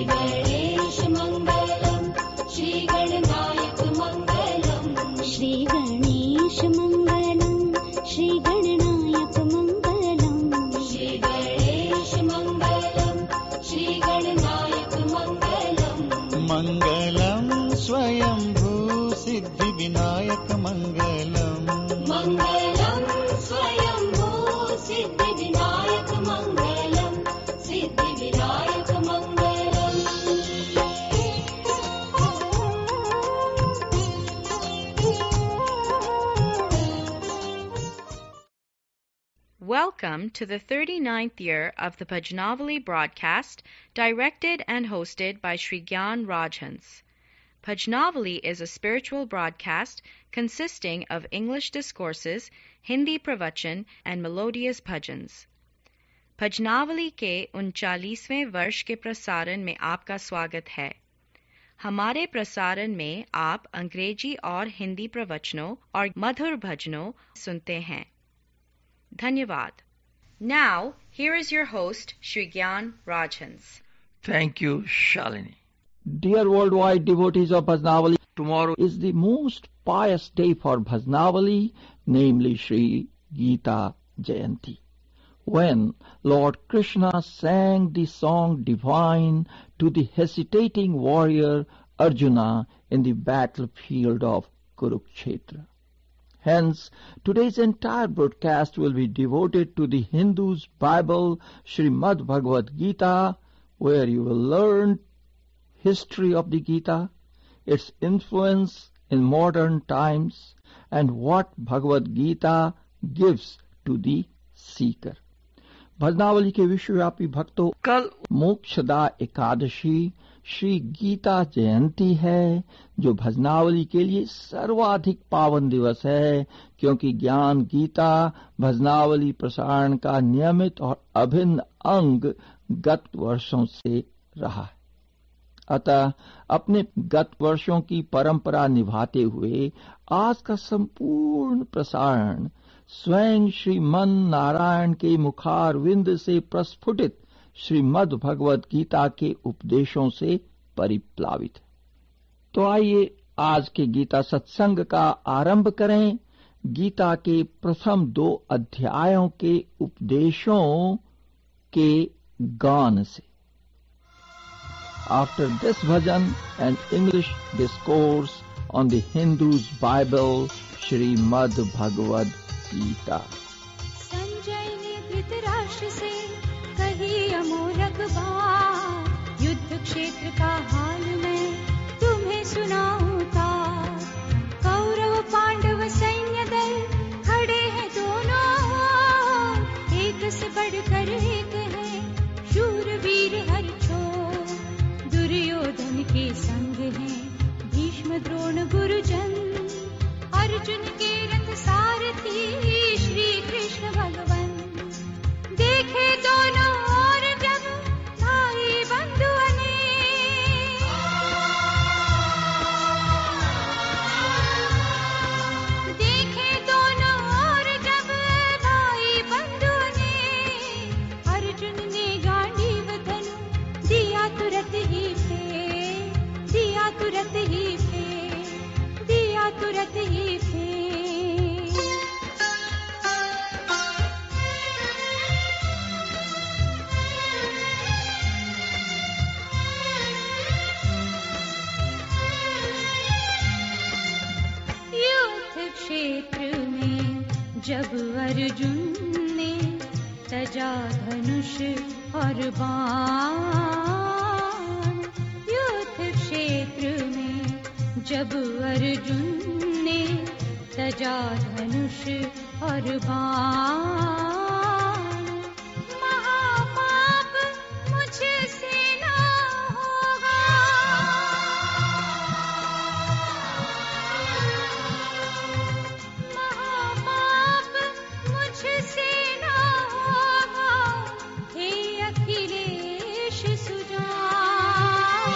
गणेश मंगलम, श्री गणनायक मंगलम, श्री गणेश मंगलम, श्री गणनायक मंगलम, श्री गणेश मंगलम, श्री गणनायक मंगलम, मंगलम स्वयंभू सिद्धि विनायक मंगलम, मंगलम स्वयंभू सिद्धि विनायक मंगलम, सिद्धि विनायक मंगलम. Welcome to the 39th year of the Bhajnavali broadcast, directed and hosted by Sri Gyan Rajhans. Bhajnavali is a spiritual broadcast consisting of English discourses, Hindi pravachan, and melodious bhajans. भजनावली के 39वें वर्ष के प्रसारण में आपका स्वागत है. हमारे प्रसारण में आप अंग्रेजी और हिंदी प्रवचनों और मधुर भजनों सुनते हैं. धन्यवाद. Now, here is your host, Sri Gyan Rajhans. Thank you, Shalini. Dear worldwide devotees of Bhajnavali, Tomorrow is the most pious day for Bhajnavali, namely Sri Gita Jayanti, when Lord Krishna sang the song divine to the hesitating warrior Arjuna in the battlefield of Kurukshetra. Hence, today's entire broadcast will be devoted to the Hindu's Bible, Srimad Bhagavad Gita, where you will learn history of the Gita, its influence in modern times, and what Bhagavad Gita gives to the seeker. भजनावली के विश्वव्यापी भक्तों, कल मोक्षदा एकादशी श्री गीता जयंती है, जो भजनावली के लिए सर्वाधिक पावन दिवस है, क्योंकि ज्ञान गीता भजनावली प्रसारण का नियमित और अभिन्न अंग गत वर्षों से रहा है. अतः अपने गत वर्षों की परंपरा निभाते हुए आज का संपूर्ण प्रसारण स्वयं श्रीमन नारायण के मुखारविंद से प्रस्फुटित श्रीमद् भगवद गीता के उपदेशों से परिप्लावित है. तो आइए आज के गीता सत्संग का आरंभ करें गीता के प्रथम 2 अध्यायों के उपदेशों के गान से. After this bhajan and English discourse on the Hindu's Bible, Srimad Bhagavad Gita. Sanjay ने धृतराष्ट्र से कही अमोलक बात, युद्ध क्षेत्र का हाल मैं तुम्हें सुनाऊंगा. कौरव पांडव सैन्य दल खड़े हैं दोनों, एक से बढ़कर एक है शूरवीर हर छोर. दुर्योधन के संग हैं भीष्म द्रोण गुरुजन, अर्जुन के रथ सारथी श्री कृष्ण भगवान. देखे दोनों ओर जब भाई बंधु अनेक, देखे दोनों ओर जब भाई बंधु अनेक, अर्जुन ने गांडीव धनु दिया तुरंत ही फेंक, दिया तुरंत ही फेंक, दिया तुरंत ही फेंक. युद्ध क्षेत्र में जब अर्जुन ने तजा धनुष और बाण, युद्ध क्षेत्र में जब अर्जुन ने तजा धनुष और बाण, महापाप मुझसे ना होगा, महापाप मुझसे ना होगा. हे अखिलेश सुजान,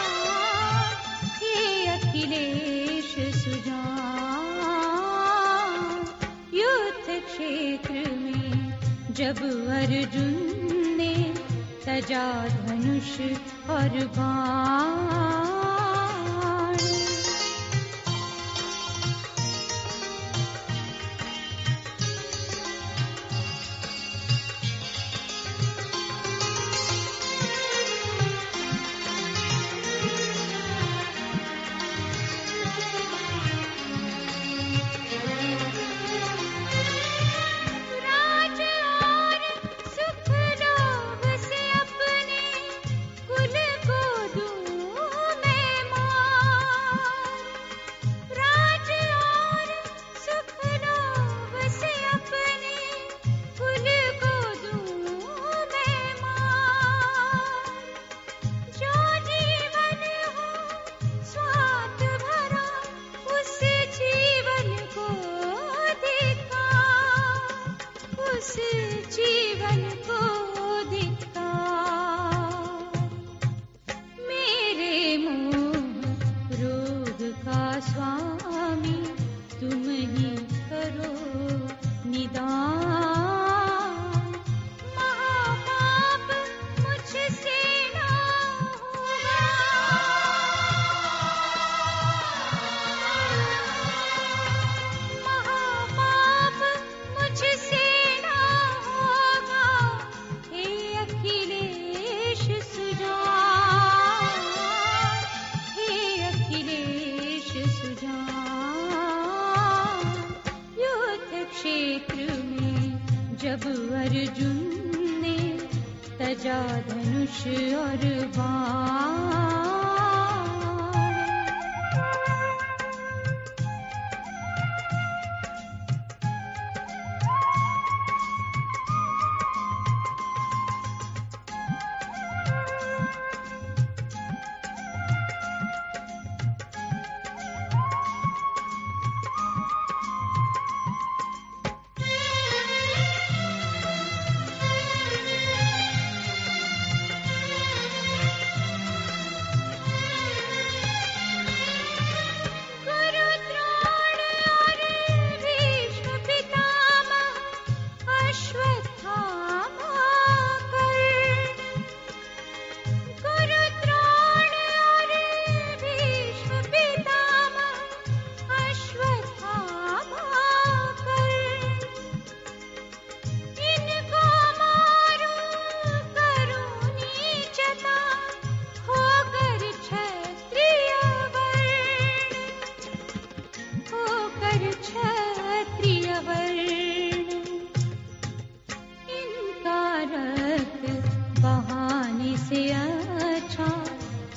हे अखिलेश सुजान. युद्ध क्षेत्र में जब अर्जुन ने सजा धनुष और बाण। जब अर्जुन ने तजा धनुष और बाण।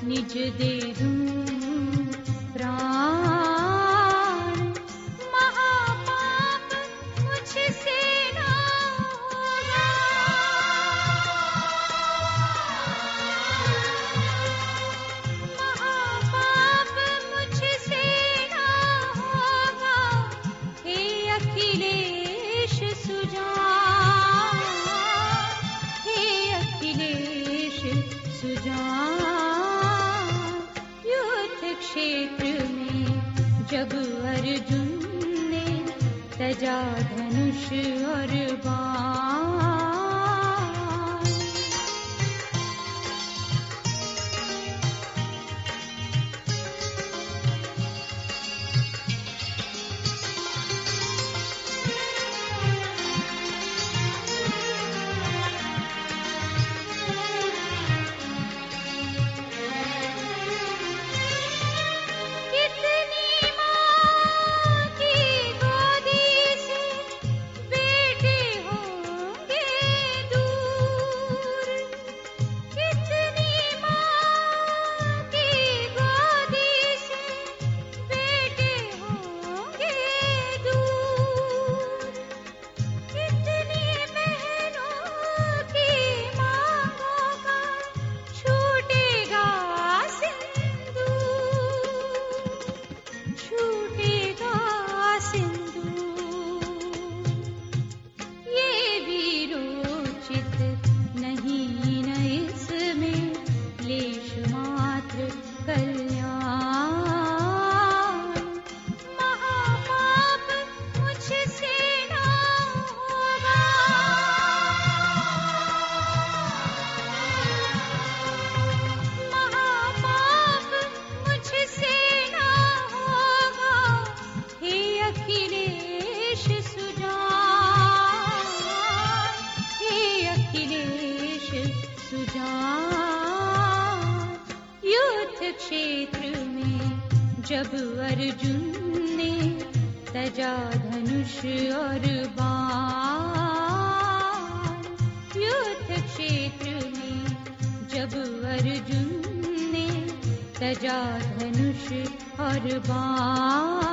निज दे दूं प्राण, महापाप मुझसे ना होगा। महापाप मुझसे ना होगा, हे अखिलेश सुजान, हे अखिलेश सुजान। क्षेत्र में जब अर्जुन ने तजा धनुष और बाण। की गोदी से बेटे होंगे सुजान। युद्ध क्षेत्र में जब अर्जुन ने तजा धनुष और बाण, युद्ध क्षेत्र में जब अर्जुन ने तजा धनुष और बाण।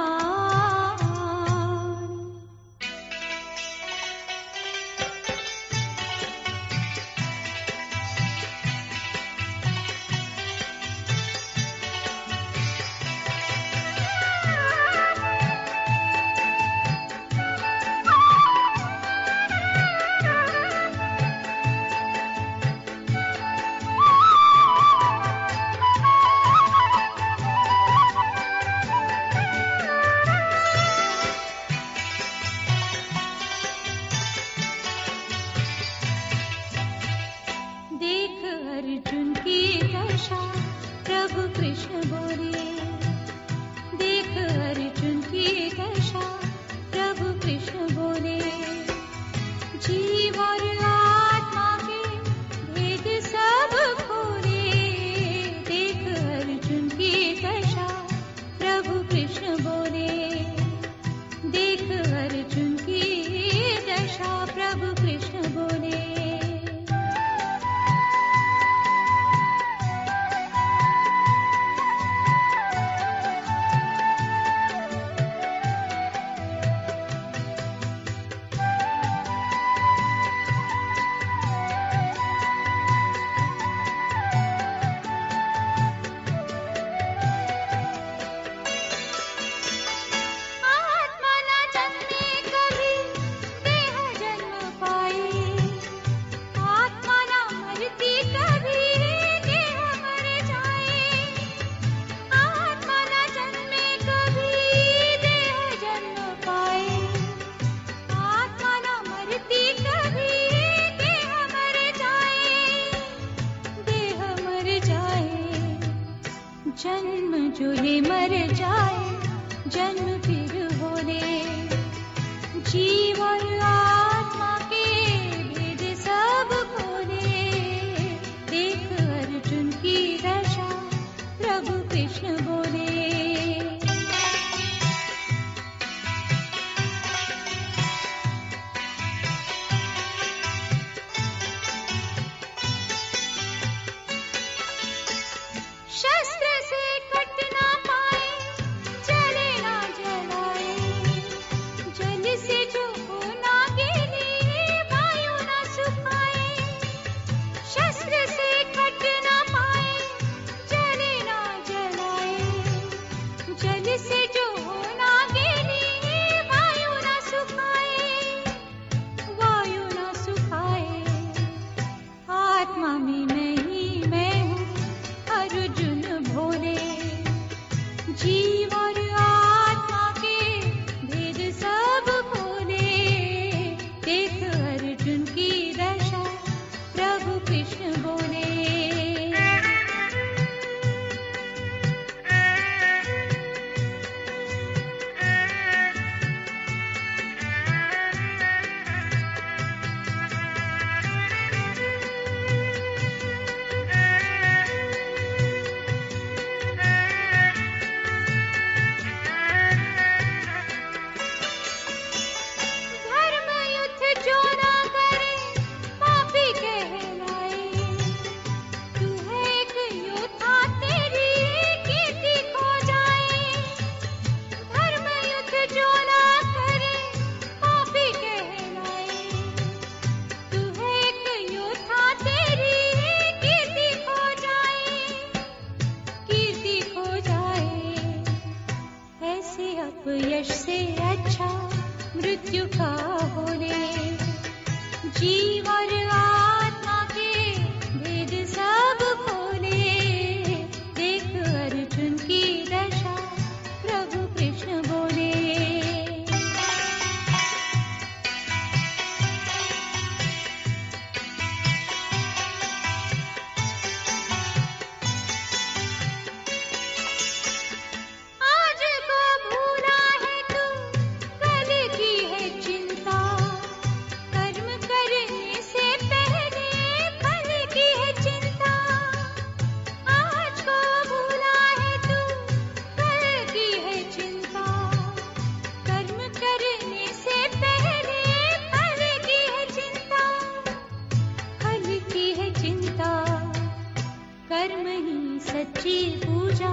सच्ची पूजा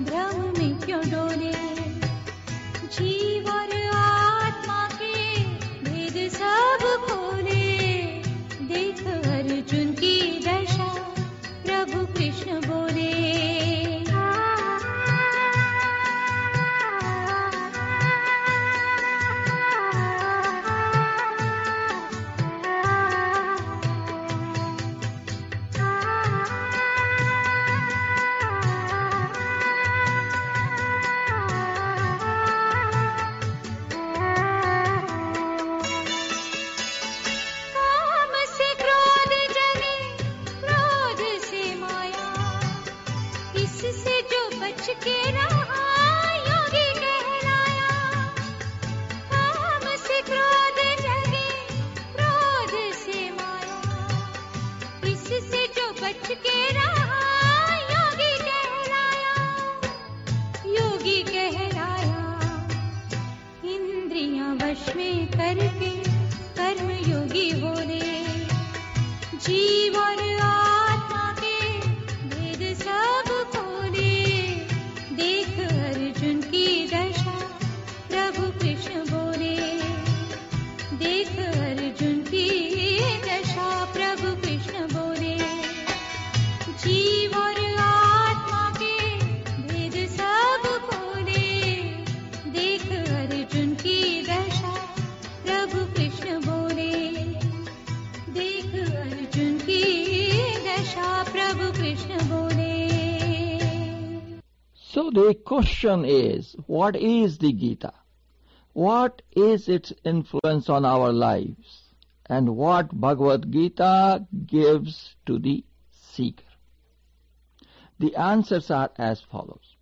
भ्रम में क्यों डोले, जीव और आत्मा के भेद सब खोले, देख अर्जुन की दशा प्रभु कृष्ण बोले। So the question is, what is the Gita? What is its influence on our lives? And what Bhagavad Gita gives to the seeker? The answers are as follows.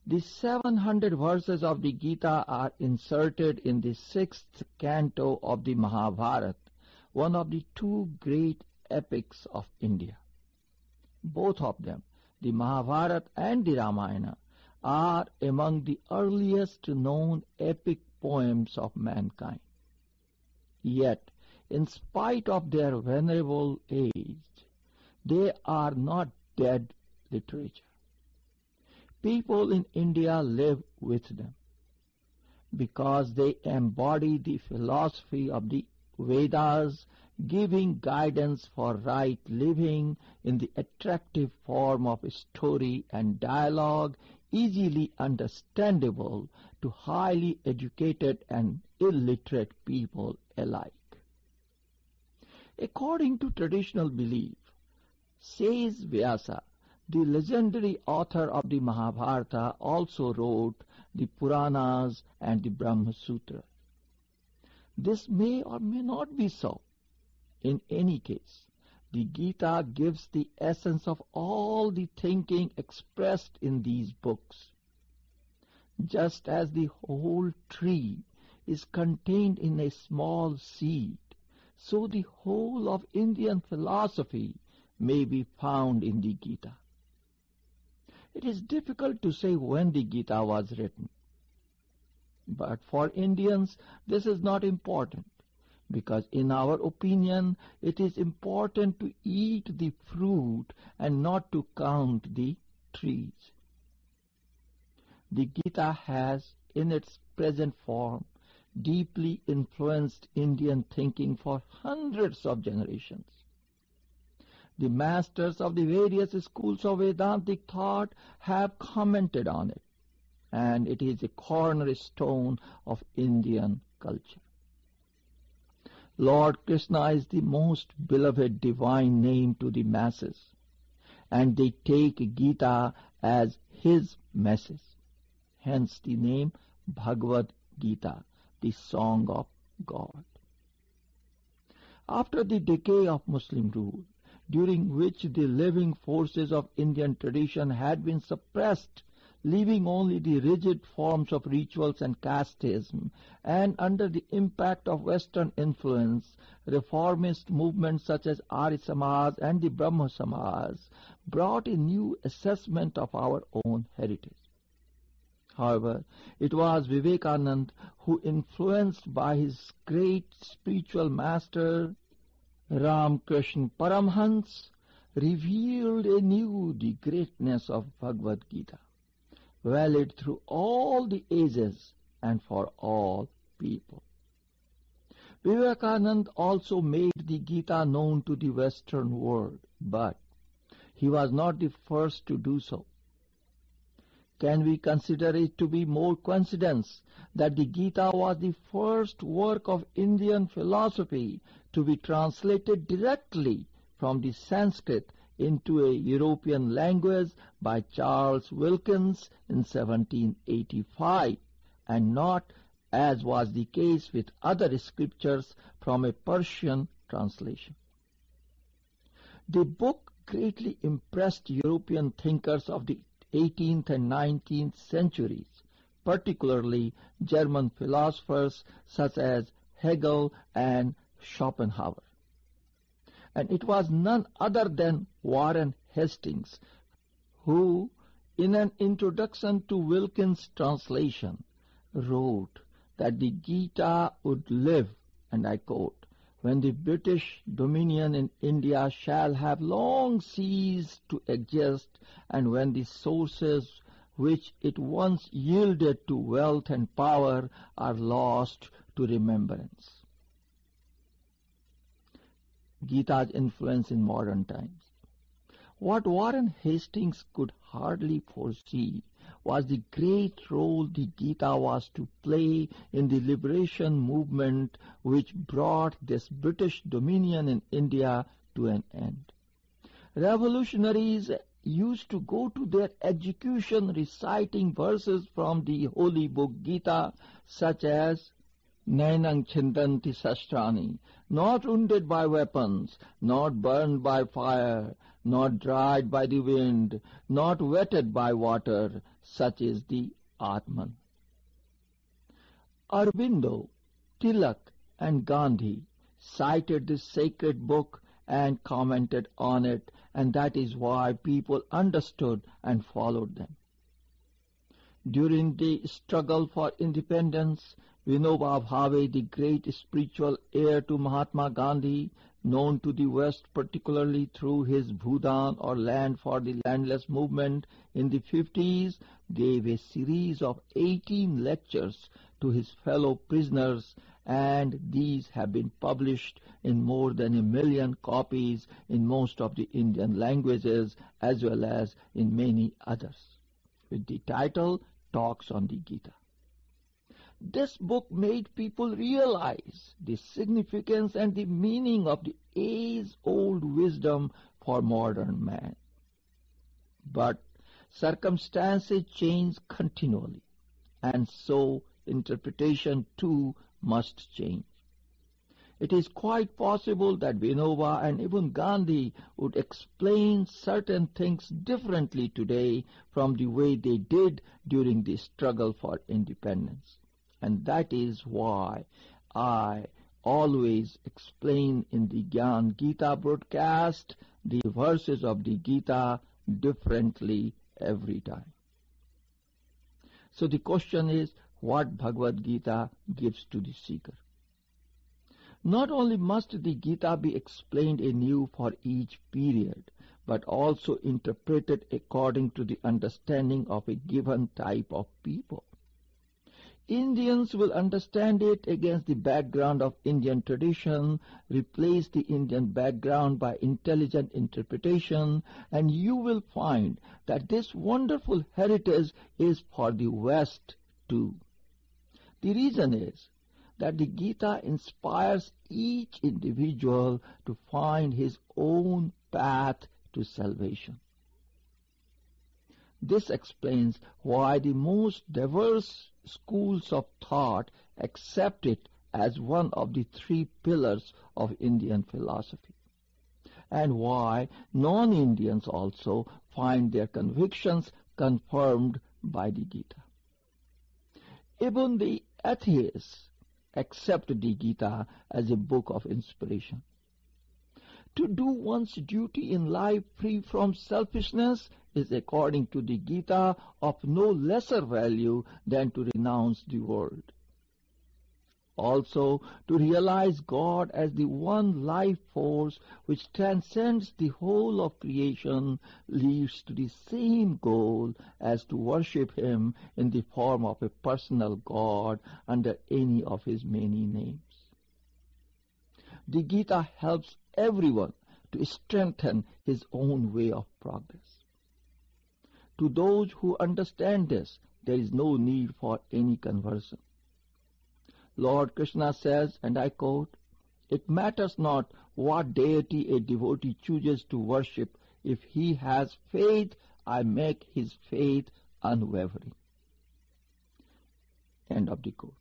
The 700 verses of the Gita are inserted in the 6th canto of the Mahabharata, one of the two great epics of India. Both of them, the Mahabharata and the Ramayana, are among the earliest known epic poems of mankind. Yet, in spite of their venerable age, they are not dead literature. People in India live with them because they embody the philosophy of the Vedas, giving guidance for right living in the attractive form of story and dialogue, easily understandable to highly educated and illiterate people alike. According to traditional belief, says Vyasa, the legendary author of the Mahabharata, also wrote the Puranas and the Brahma Sutra. This may or may not be so. In any case, the Gita gives the essence of all the thinking expressed in these books. Just as the whole tree is contained in a small seed, so the whole of Indian philosophy may be found in the Gita. It is difficult to say when the Gita was written. But for Indians, this is not important, because in our opinion, it is important to eat the fruit and not to count the trees. The Gita has, in its present form, deeply influenced Indian thinking for hundreds of generations. The masters of the various schools of Vedantic thought have commented on it, and it is a cornerstone of Indian culture. Lord Krishna is the most beloved divine name to the masses, and they take Gita as his message. Hence the name Bhagavad Gita, the Song of God. After the decay of Muslim rule, during which the living forces of Indian tradition had been suppressed, leaving only the rigid forms of rituals and casteism, and under the impact of Western influence, reformist movements such as Arya Samaj and the Brahmo Samaj brought a new assessment of our own heritage. However, it was Vivekananda who, influenced by his great spiritual master Ramakrishna Paramhans, revealed anew the greatness of Bhagavad Gita, valid through all the ages and for all people. Vivekananda also made the Gita known to the Western world, but he was not the first to do so. Can we consider it to be more coincidence that the Gita was the first work of Indian philosophy to be translated directly from the Sanskrit into a European language by Charles Wilkins in 1785, and not, as was the case with other scriptures, from a Persian translation? The book greatly impressed European thinkers of the 18th and 19th centuries, particularly German philosophers such as Hegel and Schopenhauer. And it was none other than Warren Hastings who, in an introduction to Wilkins' translation, wrote that the Gita would live, and I quote, "when the British dominion in India shall have long ceased to exist, and when the sources which it once yielded to wealth and power are lost to remembrance." Gita's influence in modern times. What Warren Hastings could hardly foresee was the great role the Gita was to play in the liberation movement which brought this British dominion in India to an end. Revolutionaries used to go to their execution reciting verses from the holy book Gita, such as Nainang Chindanti Sastrani, not wounded by weapons, not burned by fire, not dried by the wind, not wetted by water, such is the Atman. Aurobindo, Tilak, and Gandhi cited this sacred book and commented on it, and that is why people understood and followed them. During the struggle for independence, Vinoba Bhave, the great spiritual heir to Mahatma Gandhi, known to the West particularly through his Bhudan or Land for the Landless movement in the 50s, gave a series of 18 lectures to his fellow prisoners, and these have been published in more than 1 million copies in most of the Indian languages as well as in many others, with the title Talks on the Gita. This book made people realize the significance and the meaning of the age-old wisdom for modern man. But circumstances change continually, and so interpretation too must change. It is quite possible that Vinoba and even Gandhi would explain certain things differently today from the way they did during the struggle for independence. And that is why I always explain in the Gyan Gita broadcast the verses of the Gita differently every time. So the question is, what Bhagavad Gita gives to the seeker? Not only must the Gita be explained anew for each period, but also interpreted according to the understanding of a given type of people. Indians will understand it against the background of Indian tradition, replace the Indian background by intelligent interpretation, and you will find that this wonderful heritage is for the West too. The reason is that the Gita inspires each individual to find his own path to salvation. This explains why the most diverse schools of thought accept it as one of the 3 pillars of Indian philosophy, and why non-Indians also find their convictions confirmed by the Gita. Even the atheists accept the Gita as a book of inspiration. To do one's duty in life free from selfishness is, according to the Gita, of no lesser value than to renounce the world. Also, to realize God as the one life force which transcends the whole of creation leads to the same goal as to worship Him in the form of a personal God under any of His many names. The Gita helps everyone to strengthen his own way of progress. To those who understand this, there is no need for any conversion. Lord Krishna says, and I quote, "It matters not what deity a devotee chooses to worship. If he has faith, I make his faith unwavering." End of the quote.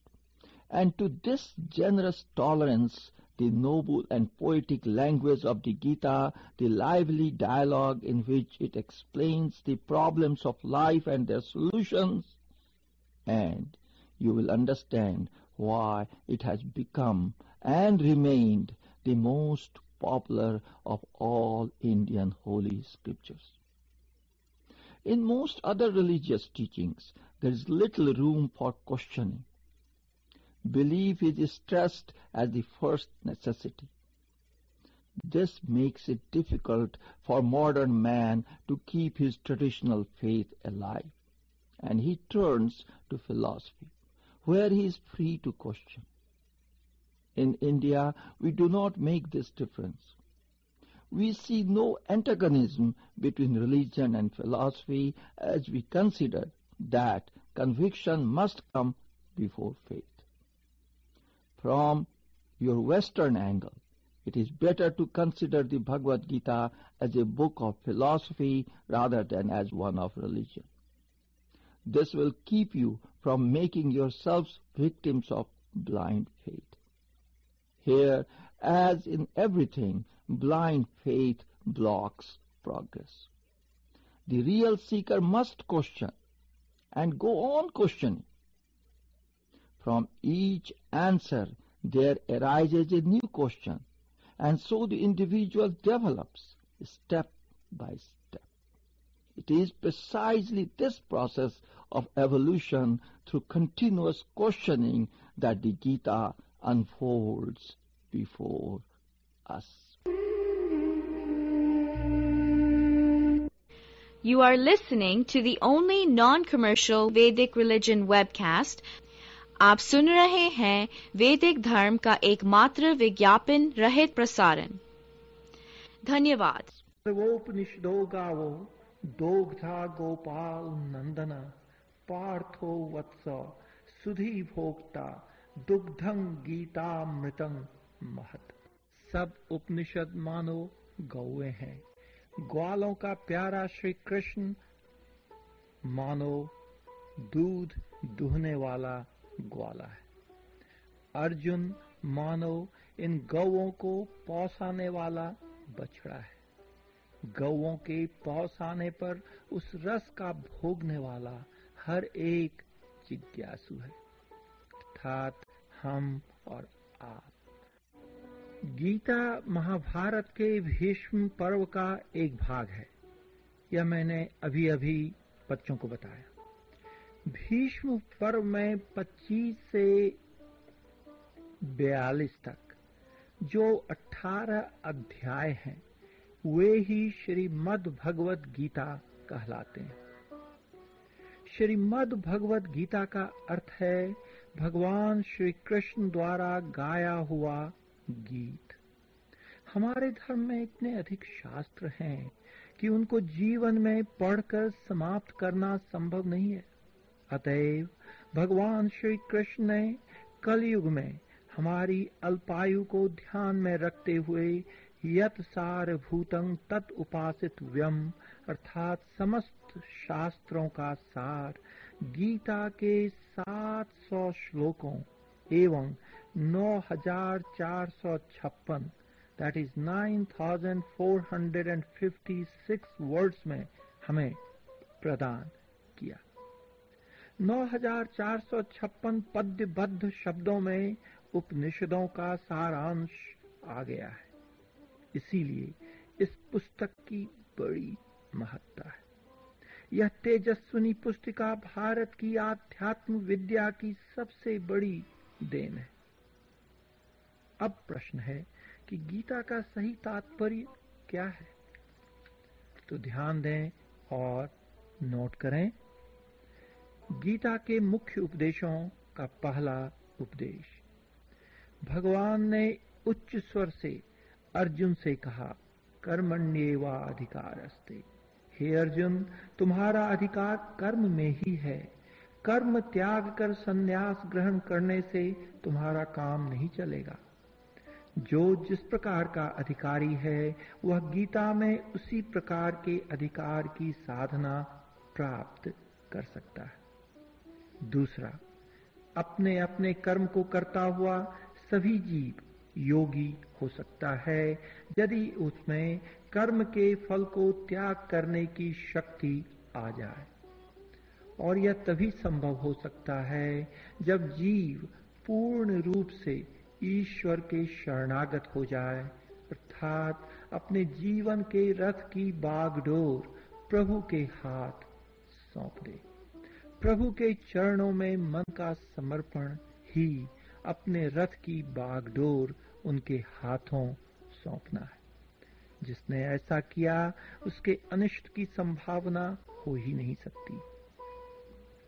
And to this generous tolerance, the noble and poetic language of the Gita, the lively dialogue in which it explains the problems of life and their solutions, and you will understand why it has become and remained the most popular of all Indian holy scriptures. In most other religious teachings, there is little room for questioning. Belief is stressed as the first necessity. This makes it difficult for modern man to keep his traditional faith alive, and he turns to philosophy, where he is free to question. In India, we do not make this difference. We see no antagonism between religion and philosophy, as we consider that conviction must come before faith. From your Western angle, it is better to consider the Bhagavad Gita as a book of philosophy rather than as one of religion. This will keep you from making yourselves victims of blind faith. Here, as in everything, blind faith blocks progress. The real seeker must question and go on questioning. From each answer, there arises a new question, and so the individual develops step by step. It is precisely this process of evolution through continuous questioning that the Gita unfolds before us. You are listening to the only non-commercial Vedic religion webcast. आप सुन रहे हैं वैदिक धर्म का एकमात्र विज्ञापन रहित प्रसारण। धन्यवाद। सर्वोपनिषदो गावो दोग्धा गोपाल नंदन पार्थो वत्स सुधी भोक्ता दुग्धं गीतामृतं महत्। सब उपनिषद मानो गौए हैं, ग्वालों का प्यारा श्री कृष्ण मानो दूध दुहने वाला ग्वाला है। अर्जुन मानो इन गौओं को पौसाने वाला बछड़ा है। गौओं के पौसाने पर उस रस का भोगने वाला हर एक जिज्ञासु है, अर्थात हम और आप। गीता महाभारत के भीष्म पर्व का एक भाग है। यह मैंने अभी अभी बच्चों को बताया। भीष्म पर्व में 25 से 42 तक जो 18 अध्याय हैं, वे ही श्रीमद् भगवत गीता कहलाते हैं। श्रीमद् भगवत गीता का अर्थ है भगवान श्री कृष्ण द्वारा गाया हुआ गीत। हमारे धर्म में इतने अधिक शास्त्र हैं कि उनको जीवन में पढ़कर समाप्त करना संभव नहीं है। अतएव भगवान श्री कृष्ण ने कलयुग में हमारी अल्पायु को ध्यान में रखते हुए यत् सारभूतं तत् उपासित व्यम अर्थात समस्त शास्त्रों का सार गीता के 700 श्लोकों एवं 9456 that is 9456 वर्ड्स में हमें प्रदान किया। 9456 पद्यबद्ध शब्दों में उपनिषदों का सारांश आ गया है। इसीलिए इस पुस्तक की बड़ी महत्ता है। यह तेजस्विनी पुस्तिका भारत की आध्यात्म विद्या की सबसे बड़ी देन है। अब प्रश्न है कि गीता का सही तात्पर्य क्या है? तो ध्यान दें और नोट करें। गीता के मुख्य उपदेशों का पहला उपदेश, भगवान ने उच्च स्वर से अर्जुन से कहा, कर्मण्येवाधिकारस्ते। हे अर्जुन, तुम्हारा अधिकार कर्म में ही है। कर्म त्याग कर संन्यास ग्रहण करने से तुम्हारा काम नहीं चलेगा। जो जिस प्रकार का अधिकारी है वह गीता में उसी प्रकार के अधिकार की साधना प्राप्त कर सकता है। दूसरा, अपने अपने कर्म को करता हुआ सभी जीव योगी हो सकता है यदि उसमें कर्म के फल को त्याग करने की शक्ति आ जाए, और यह तभी संभव हो सकता है जब जीव पूर्ण रूप से ईश्वर के शरणागत हो जाए, अर्थात अपने जीवन के रथ की बागडोर प्रभु के हाथ सौंप दे। प्रभु के चरणों में मन का समर्पण ही अपने रथ की बागडोर उनके हाथों सौंपना है। जिसने ऐसा किया उसके अनिष्ट की संभावना हो ही नहीं सकती।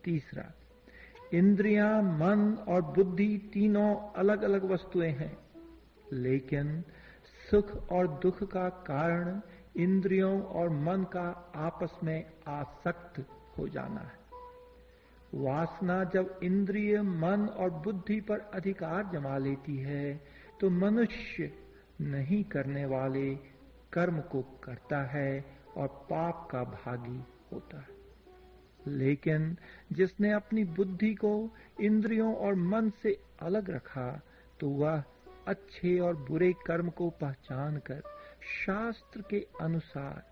तीसरा, इंद्रियां, मन और बुद्धि तीनों अलग अलग वस्तुएं हैं, लेकिन सुख और दुख का कारण इंद्रियों और मन का आपस में आसक्त हो जाना है। वासना जब इंद्रिय, मन और बुद्धि पर अधिकार जमा लेती है तो मनुष्य नहीं करने वाले कर्म को करता है और पाप का भागी होता है। लेकिन जिसने अपनी बुद्धि को इंद्रियों और मन से अलग रखा तो वह अच्छे और बुरे कर्म को पहचान कर शास्त्र के अनुसार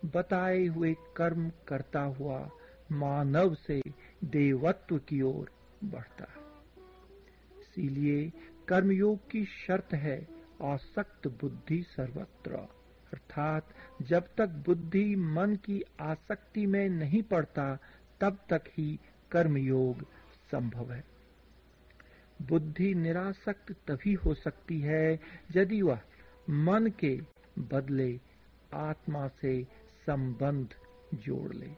बताए हुए कर्म करता हुआ मानव से देवत्व की ओर बढ़ता है। इसीलिए कर्मयोग की शर्त है आसक्त बुद्धि सर्वत्र, अर्थात जब तक बुद्धि मन की आसक्ति में नहीं पड़ता तब तक ही कर्मयोग संभव है। बुद्धि निरासक्त तभी हो सकती है यदि वह मन के बदले आत्मा से संबंध जोड़ ले,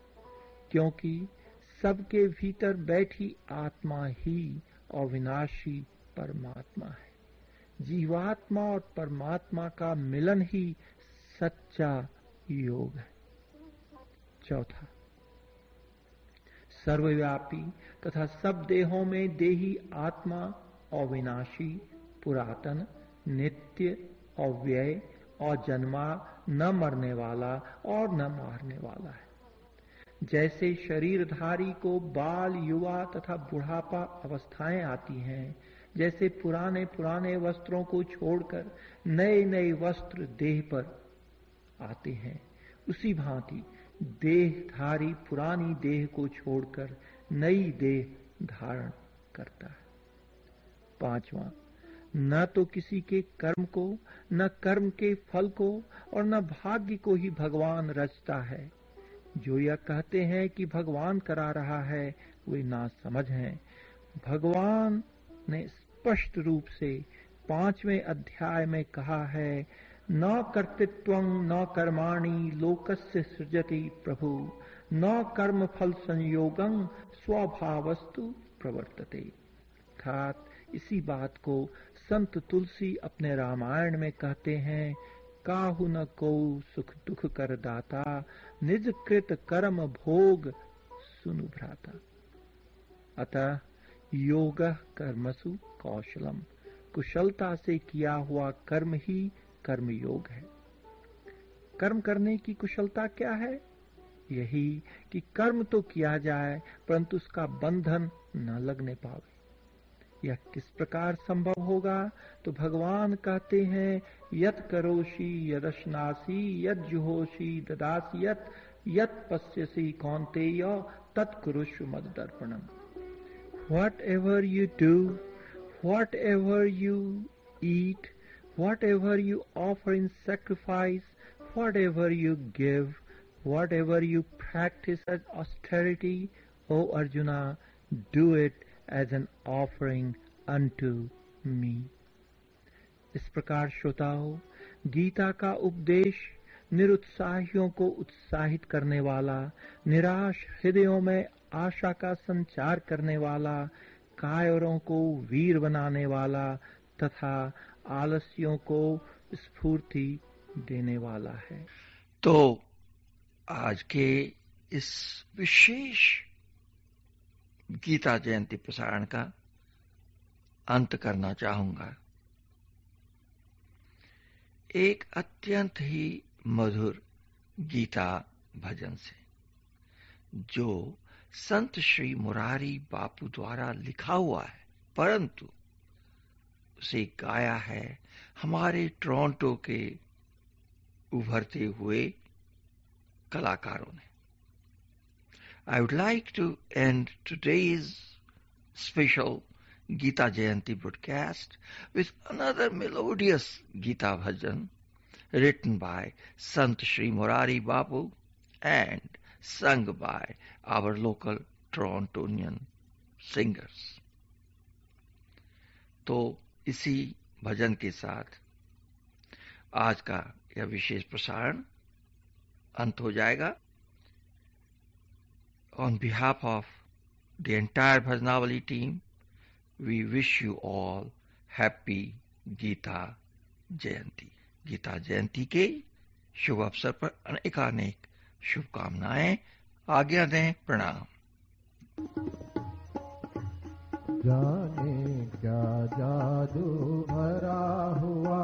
क्योंकि सबके भीतर बैठी आत्मा ही अविनाशी परमात्मा है। जीवात्मा और परमात्मा का मिलन ही सच्चा योग है। चौथा, सर्वव्यापी तथा सब देहों में देही आत्मा अविनाशी, पुरातन, नित्य, अव्यय और जन्मा, न मरने वाला और न मारने वाला है। जैसे शरीरधारी को बाल, युवा तथा बुढ़ापा अवस्थाएं आती हैं, जैसे पुराने पुराने वस्त्रों को छोड़कर नए नए वस्त्र देह पर आते हैं, उसी भांति देहधारी पुरानी देह को छोड़कर नई देह धारण करता है। पांचवा, न तो किसी के कर्म को, न कर्म के फल को और न भाग्य को ही भगवान रचता है। जो यह कहते हैं कि भगवान करा रहा है वे नासमझ हैं। भगवान ने स्पष्ट रूप से 5वें अध्याय में कहा है, न कर्तृत्वं न कर्माणि लोकस्य सृजति प्रभु, न कर्म फल संयोगं स्वभावस्तु प्रवर्तते। अर्थात इसी बात को संत तुलसी अपने रामायण में कहते हैं, काहु न को सुख दुख कर दाता, निज कृत कर्म भोग सुनु भ्राता। अतः योग कर्मसु कौशलम, कुशलता से किया हुआ कर्म ही कर्म योग है। कर्म करने की कुशलता क्या है? यही कि कर्म तो किया जाए परंतु उसका बंधन न लगने पावे। यह किस प्रकार संभव होगा? तो भगवान कहते हैं, यत करोषि यदश्नासी यद जुहोषि ददासी यत पश्यसि कौन्तेय तत्कुरुष्व मद दर्पणम। Whatever you do, whatever you eat, whatever you offer in sacrifice, whatever you give, whatever you practice as austerity, O Arjuna, do it as an offering unto me. इस प्रकार श्रोताओं, गीता का उपदेश निरुत्साहियों को उत्साहित करने वाला, निराश हृदयों में आशा का संचार करने वाला, कायरों को वीर बनाने वाला तथा आलस्यों को स्फूर्ति देने वाला है। तो आज के इस विशेष गीता जयंती प्रसारण का अंत करना चाहूंगा एक अत्यंत ही मधुर गीता भजन से, जो संत श्री मुरारी बापू द्वारा लिखा हुआ है, परंतु उसे गाया है हमारे टोरंटो के उभरते हुए कलाकारों ने। I would like to end today's special Gita Jayanti broadcast with another melodious Gita bhajan written by Sant Shri Murari Bapu and sung by our local Torontonian singers. तो इसी भजन के साथ आज का यह विशेष प्रसारण अंत हो जाएगा। On behalf of the entire Bhajanavali team, we wish you all happy Gita Jayanti. Gita Jayanti के शुभ अवसर पर अनेकानेक शुभकामनाएं। आज्ञा दें। प्रणाम। जाने क्या जादू भरा हुआ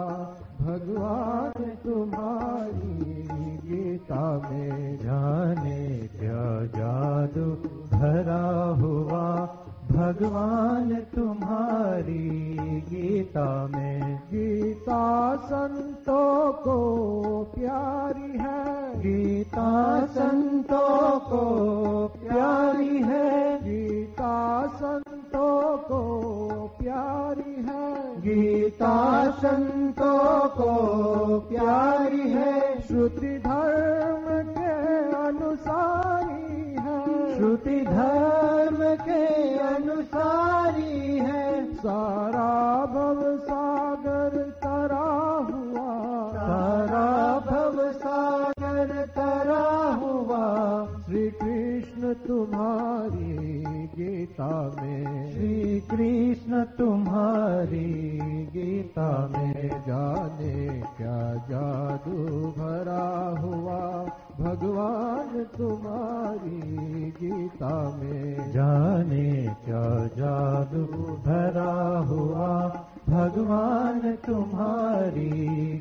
भगवान तुम्हारी गीता में, जाने क्या जादू भरा हुआ भगवान तुम्हारी गीता में। गीता संतों को प्यारी है, गीता संतों को प्यारी है, गीता संतों को प्यारी है, गीता संतों को प्यारी है। श्रुति धर्म के अनुसारी है, श्रुति धर्म के अनुसारी है। सारा भव सागर तरा हुआ, सारा भव सागर तरा हुआ श्री कृष्ण तुम्हारी गीता में, श्री कृष्ण तुम्हारी गीता में। जाने क्या जादू भरा हुआ भगवान तुम्हारी गीता में, जाने क्या जादू भरा हुआ भगवान तुम्हारी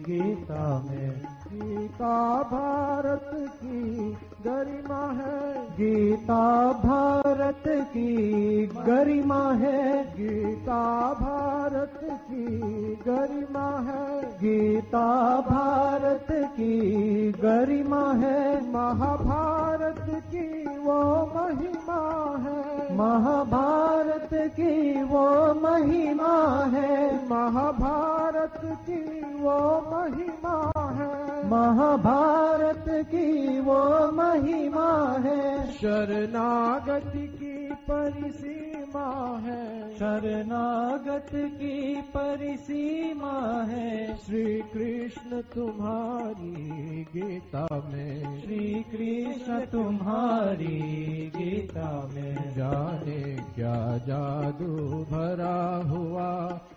गीता में। गीता भारत की गरिमा है, गीता भारत की गरिमा है, गीता भारत की गरिमा है, गीता भारत की गरिमा है। महाभारत की वो महिमा है, महाभारत की वो महिमा है, महाभारत की वो महिमा है, महाभारत की वो महिमा है। शरणागति की परिसीमा है, शरणागत की परिसीमा है। श्री कृष्ण तुम्हारी गीता में, श्री कृष्ण तुम्हारी गीता में। जाने क्या जादू भरा हुआ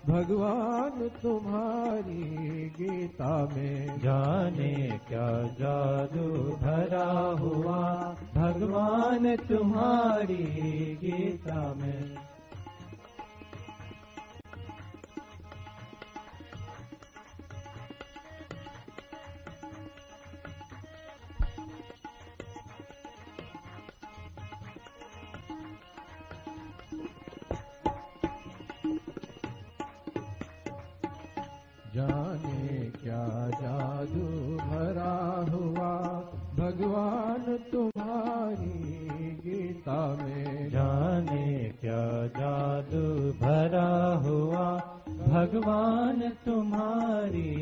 भगवान तुम्हारी गीता में, जाने क्या जादू भरा हुआ भगवान तुम्हारी गीता में। जाने क्या जादू भरा हुआ भगवान तुम्हारी गीता में, जाने क्या जादू भरा हुआ भगवान तुम्हारी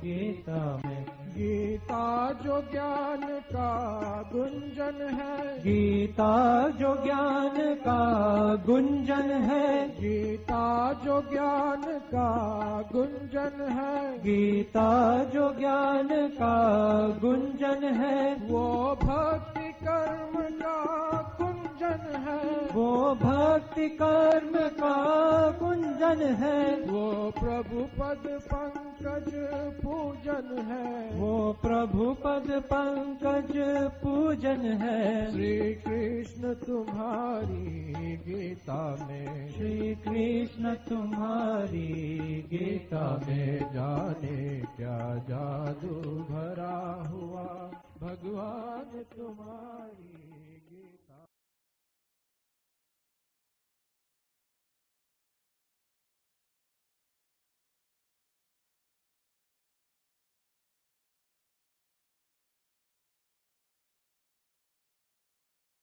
गीता में। गीता जो ज्ञान का गुंजन है, गीता जो ज्ञान का गुंजन है, गीता जो ज्ञान का गुंजन है, गीता जो ज्ञान का गुंजन है, वो भक्ति कर्म का कुंजन है, वो भक्ति कर्म का कुंजन है, वो प्रभु पद पंकज पूजन है, वो प्रभु पद पंकज पूजन है। श्री कृष्ण तुम्हारी गीता में, श्री कृष्ण तुम्हारी गीता में जाने क्या जादू भरा हुआ, भगवान तुम्हारी